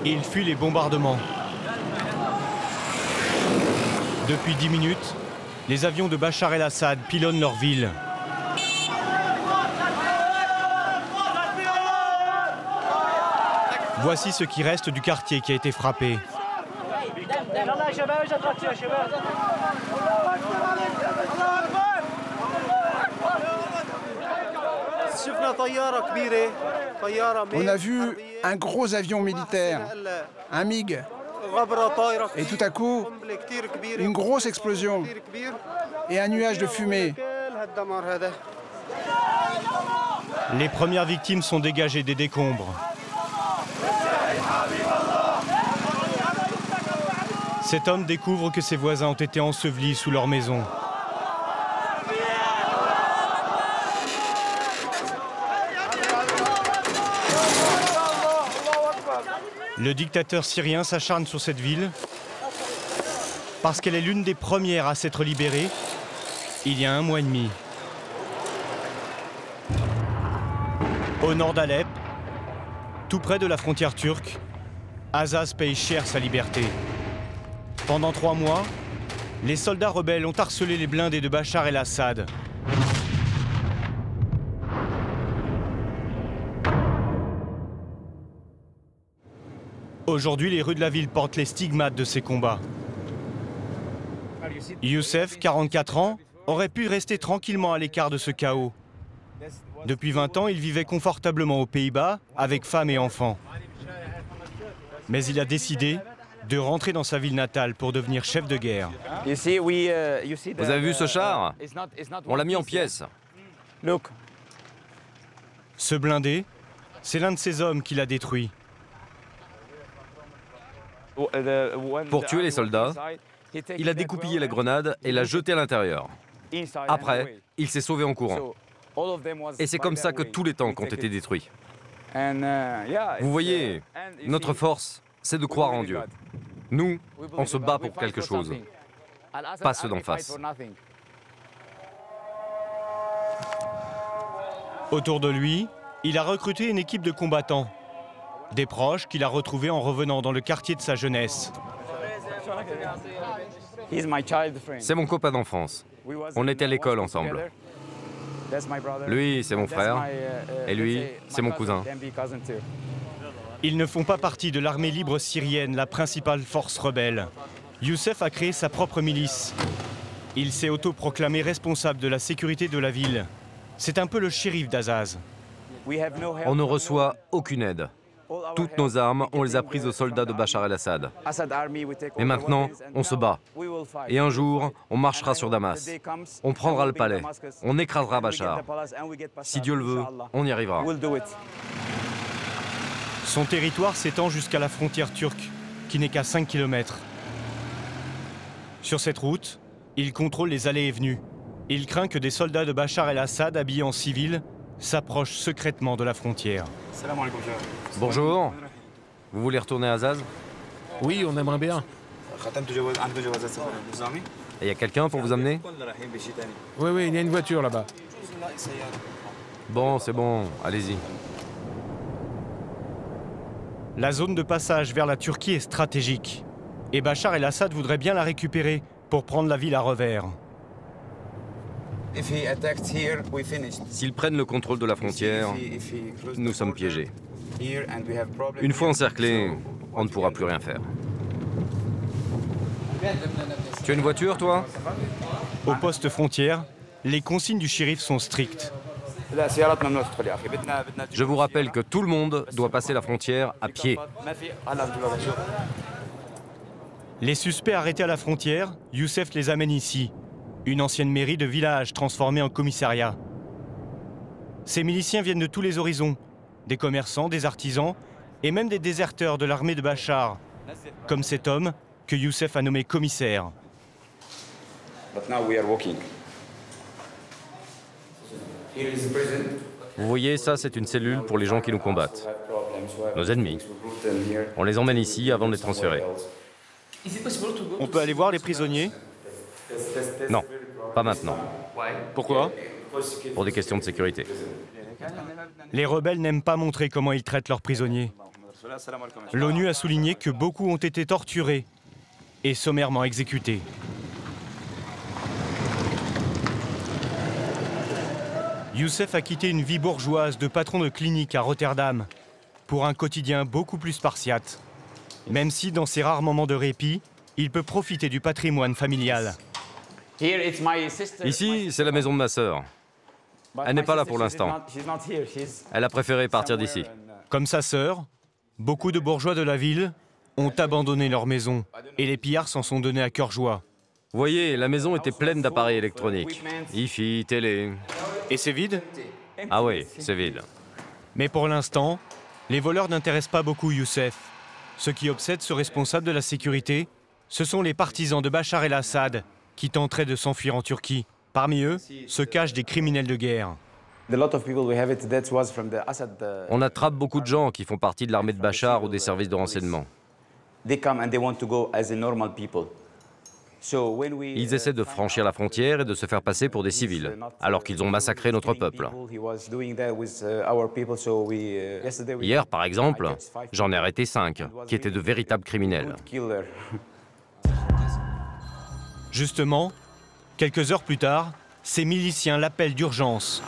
Ils fuient les bombardements. Depuis 10 minutes, les avions de Bachar el-Assad pilonnent leur ville. Voici ce qui reste du quartier qui a été frappé. On a vu un gros avion militaire, un MiG, et tout à coup, une grosse explosion et un nuage de fumée. Les premières victimes sont dégagées des décombres. Cet homme découvre que ses voisins ont été ensevelis sous leur maison. Le dictateur syrien s'acharne sur cette ville parce qu'elle est l'une des premières à s'être libérée il y a 1 mois et demi. Au nord d'Alep, tout près de la frontière turque, Azaz paye cher sa liberté. Pendant 3 mois, les soldats rebelles ont harcelé les blindés de Bachar el-Assad. Aujourd'hui, les rues de la ville portent les stigmates de ces combats. Youssef, 44 ans, aurait pu rester tranquillement à l'écart de ce chaos. Depuis 20 ans, il vivait confortablement aux Pays-Bas, avec femme et enfants. Mais il a décidé de rentrer dans sa ville natale pour devenir chef de guerre. Vous avez vu ce char? On l'a mis en pièces. Ce blindé, c'est l'un de ces hommes qui l'a détruit. Pour tuer les soldats, il a découpillé la grenade et l'a jetée à l'intérieur. Après, il s'est sauvé en courant. Et c'est comme ça que tous les tanks ont été détruits. Vous voyez, notre force, c'est de croire en Dieu. Nous, on se bat pour quelque chose, pas ceux d'en face. Autour de lui, il a recruté une équipe de combattants. Des proches qu'il a retrouvés en revenant dans le quartier de sa jeunesse. C'est mon copain d'enfance. On était à l'école ensemble. Lui, c'est mon frère. Et lui, c'est mon cousin. Ils ne font pas partie de l'armée libre syrienne, la principale force rebelle. Youssef a créé sa propre milice. Il s'est autoproclamé responsable de la sécurité de la ville. C'est un peu le shérif d'Azaz. On ne reçoit aucune aide. Toutes nos armes, on les a prises aux soldats de Bachar el-Assad. Mais maintenant, on se bat. Et un jour, on marchera sur Damas. On prendra le palais. On écrasera Bachar. Si Dieu le veut, on y arrivera. Son territoire s'étend jusqu'à la frontière turque, qui n'est qu'à 5 km. Sur cette route, il contrôle les allées et venues. Il craint que des soldats de Bachar el-Assad, habillés en civil, s'approchent secrètement de la frontière. Bonjour. Vous voulez retourner à Azaz? Oui, on aimerait bien. Il y a quelqu'un pour vous amener? Oui, il y a une voiture là-bas. Bon, c'est bon, allez-y. La zone de passage vers la Turquie est stratégique. Et Bachar el-Assad voudrait bien la récupérer pour prendre la ville à revers. S'ils prennent le contrôle de la frontière, nous sommes piégés. Une fois encerclés, on ne pourra plus rien faire. Tu as une voiture, toi? Au poste frontière, les consignes du shérif sont strictes. Je vous rappelle que tout le monde doit passer la frontière à pied. Les suspects arrêtés à la frontière, Youssef les amène ici. Une ancienne mairie de village transformée en commissariat. Ces miliciens viennent de tous les horizons, des commerçants, des artisans et même des déserteurs de l'armée de Bachar, comme cet homme que Youssef a nommé commissaire. Vous voyez, ça c'est une cellule pour les gens qui nous combattent. Nos ennemis. On les emmène ici avant de les transférer. On peut aller voir les prisonniers? Non, pas maintenant. Pourquoi? Pour des questions de sécurité. Les rebelles n'aiment pas montrer comment ils traitent leurs prisonniers. L'ONU a souligné que beaucoup ont été torturés et sommairement exécutés. Youssef a quitté une vie bourgeoise de patron de clinique à Rotterdam pour un quotidien beaucoup plus spartiate, même si dans ses rares moments de répit, il peut profiter du patrimoine familial. Ici, c'est la maison de ma sœur. Elle n'est pas là pour l'instant. Elle a préféré partir d'ici. Comme sa sœur, beaucoup de bourgeois de la ville ont abandonné leur maison et les pillards s'en sont donnés à cœur joie. Vous voyez, la maison était pleine d'appareils électroniques. Hi-fi, télé. Et c'est vide? Ah oui, c'est vide. Mais pour l'instant, les voleurs n'intéressent pas beaucoup Youssef. Ce qui obsède ce responsable de la sécurité, ce sont les partisans de Bachar el-Assad qui tenteraient de s'enfuir en Turquie. Parmi eux se cachent des criminels de guerre. On attrape beaucoup de gens qui font partie de l'armée de Bachar ou des services de renseignement. Ils essaient de franchir la frontière et de se faire passer pour des civils, alors qu'ils ont massacré notre peuple. Hier, par exemple, j'en ai arrêté 5, qui étaient de véritables criminels. Justement, quelques heures plus tard, ces miliciens l'appellent d'urgence.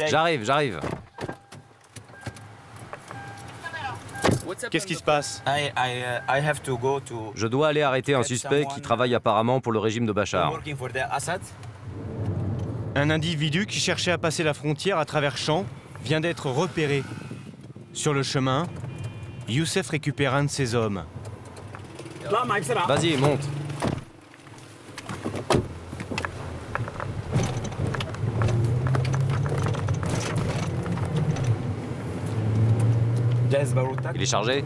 J'arrive. Qu'est-ce qui se passe? Je dois aller arrêter un suspect qui travaille apparemment pour le régime de Bachar. Un individu qui cherchait à passer la frontière à travers champs vient d'être repéré. Sur le chemin, Youssef récupère un de ses hommes. Vas-y, monte. Il est chargé?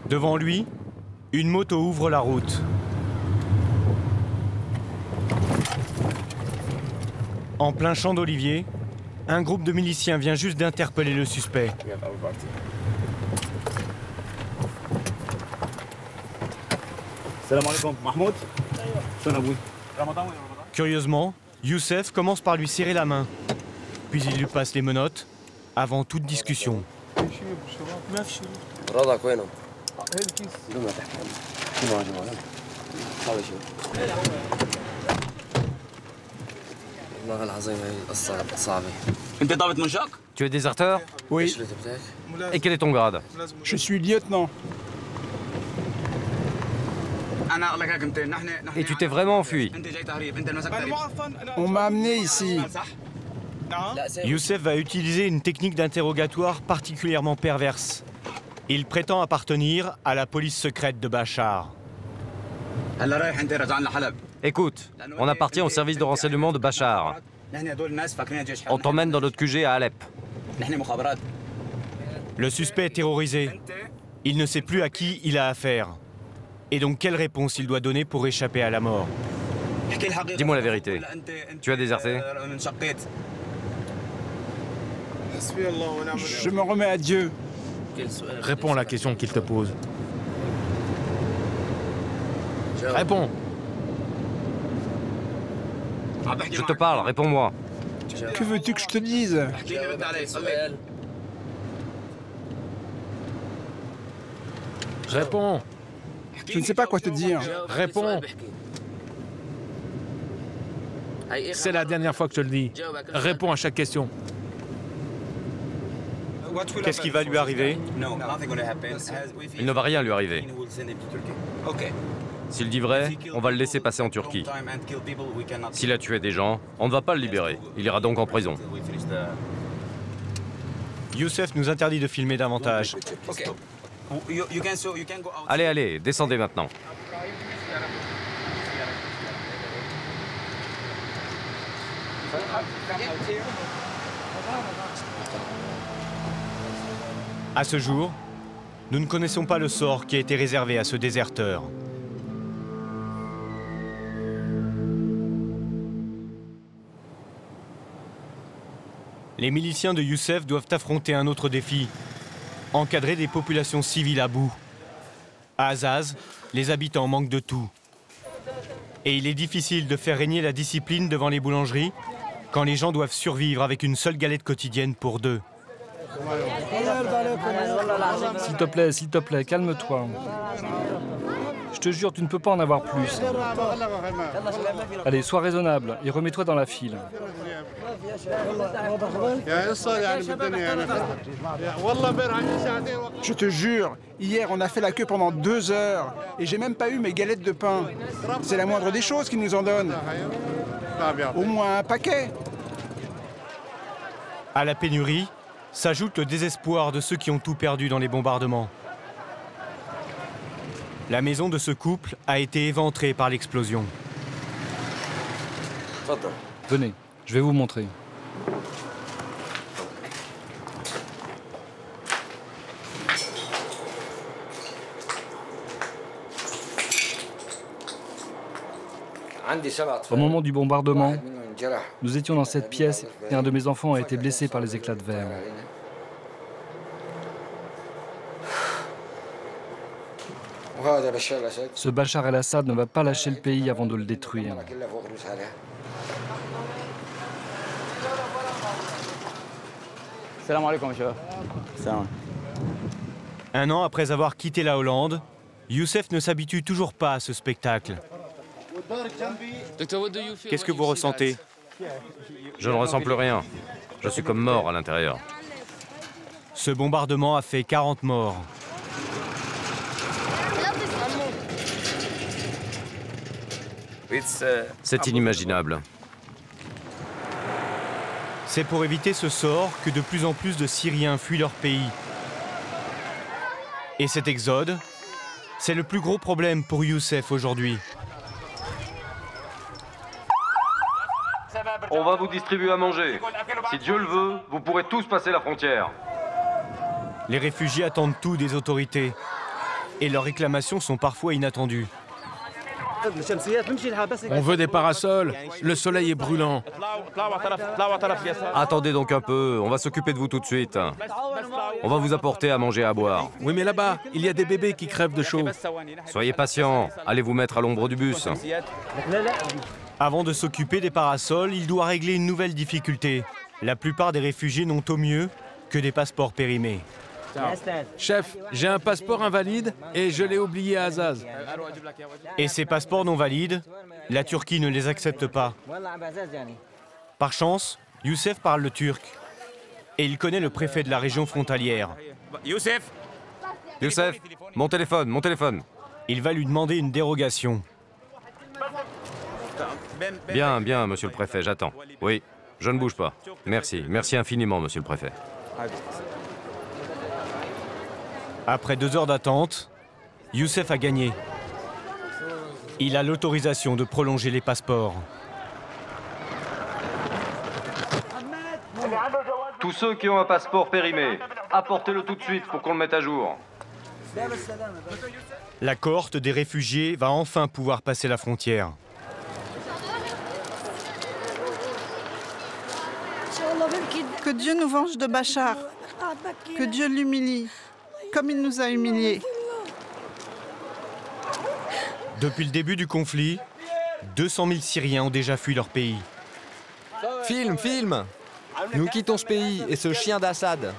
Devant lui, une moto ouvre la route. En plein champ d'oliviers, un groupe de miliciens vient juste d'interpeller le suspect. Curieusement, Youssef commence par lui serrer la main, puis il lui passe les menottes avant toute discussion. Tu es déserteur? Oui, Et quel est ton grade? je suis lieutenant. Et tu t'es vraiment enfui? On m'a amené ici. Youssef va utiliser une technique d'interrogatoire particulièrement perverse. Il prétend appartenir à la police secrète de Bachar. Écoute, on appartient au service de renseignement de Bachar. On t'emmène dans notre QG à Alep. Le suspect est terrorisé. Il ne sait plus à qui il a affaire. Et donc quelle réponse il doit donner pour échapper à la mort? Dis-moi la vérité. Tu as déserté? Je me remets à Dieu. Réponds à la question qu'il te pose. Réponds. Je te parle, réponds-moi. Que veux-tu que je te dise? Réponds. Je ne sais pas quoi te dire. Réponds. C'est la dernière fois que je te le dis. Réponds à chaque question. Qu'est-ce qui va lui arriver? Il ne va rien lui arriver. S'il dit vrai, on va le laisser passer en Turquie. S'il a tué des gens, on ne va pas le libérer. Il ira donc en prison. Youssef nous interdit de filmer davantage. Allez, descendez maintenant. À ce jour, nous ne connaissons pas le sort qui a été réservé à ce déserteur. Les miliciens de Youssef doivent affronter un autre défi, encadrer des populations civiles à bout. À Azaz, les habitants manquent de tout. Et il est difficile de faire régner la discipline devant les boulangeries quand les gens doivent survivre avec une seule galette quotidienne pour deux. S'il te plaît, calme-toi. Je te jure, tu ne peux pas en avoir plus. Allez, sois raisonnable et remets-toi dans la file. Je te jure, hier on a fait la queue pendant 2 heures et j'ai même pas eu mes galettes de pain. C'est la moindre des choses qu'ils nous en donnent. Au moins un paquet. À la pénurie s'ajoute le désespoir de ceux qui ont tout perdu dans les bombardements. La maison de ce couple a été éventrée par l'explosion. Venez, je vais vous montrer. Au moment du bombardement, nous étions dans cette pièce et un de mes enfants a été blessé par les éclats de verre. Ce Bachar el-Assad ne va pas lâcher le pays avant de le détruire. Un an après avoir quitté la Hollande, Youssef ne s'habitue toujours pas à ce spectacle. Qu'est-ce que vous ressentez? Je ne ressens plus rien. Je suis comme mort à l'intérieur. Ce bombardement a fait 40 morts. C'est inimaginable. C'est pour éviter ce sort que de plus en plus de Syriens fuient leur pays. Et cet exode, c'est le plus gros problème pour Youssef aujourd'hui. On va vous distribuer à manger. Si Dieu le veut, vous pourrez tous passer la frontière. Les réfugiés attendent tout des autorités. Et leurs réclamations sont parfois inattendues. On veut des parasols, le soleil est brûlant. Attendez donc un peu, on va s'occuper de vous tout de suite. On va vous apporter à manger et à boire. Oui, mais là-bas, il y a des bébés qui crèvent de chaud. Soyez patients, allez vous mettre à l'ombre du bus. Avant de s'occuper des parasols, il doit régler une nouvelle difficulté. La plupart des réfugiés n'ont au mieux que des passeports périmés. Chef, j'ai un passeport invalide et je l'ai oublié à Azaz. Et ces passeports non valides, la Turquie ne les accepte pas. Par chance, Youssef parle le turc. Et il connaît le préfet de la région frontalière. Youssef, mon téléphone. Il va lui demander une dérogation. Bien, monsieur le préfet, j'attends. Oui, je ne bouge pas. Merci infiniment, monsieur le préfet. Après 2 heures d'attente, Youssef a gagné. Il a l'autorisation de prolonger les passeports. Tous ceux qui ont un passeport périmé, apportez-le tout de suite pour qu'on le mette à jour. La cohorte des réfugiés va enfin pouvoir passer la frontière. Que Dieu nous venge de Bachar. Que Dieu l'humilie, comme il nous a humiliés. Depuis le début du conflit, 200 000 Syriens ont déjà fui leur pays. Film! Nous quittons ce pays et ce chien d'Assad.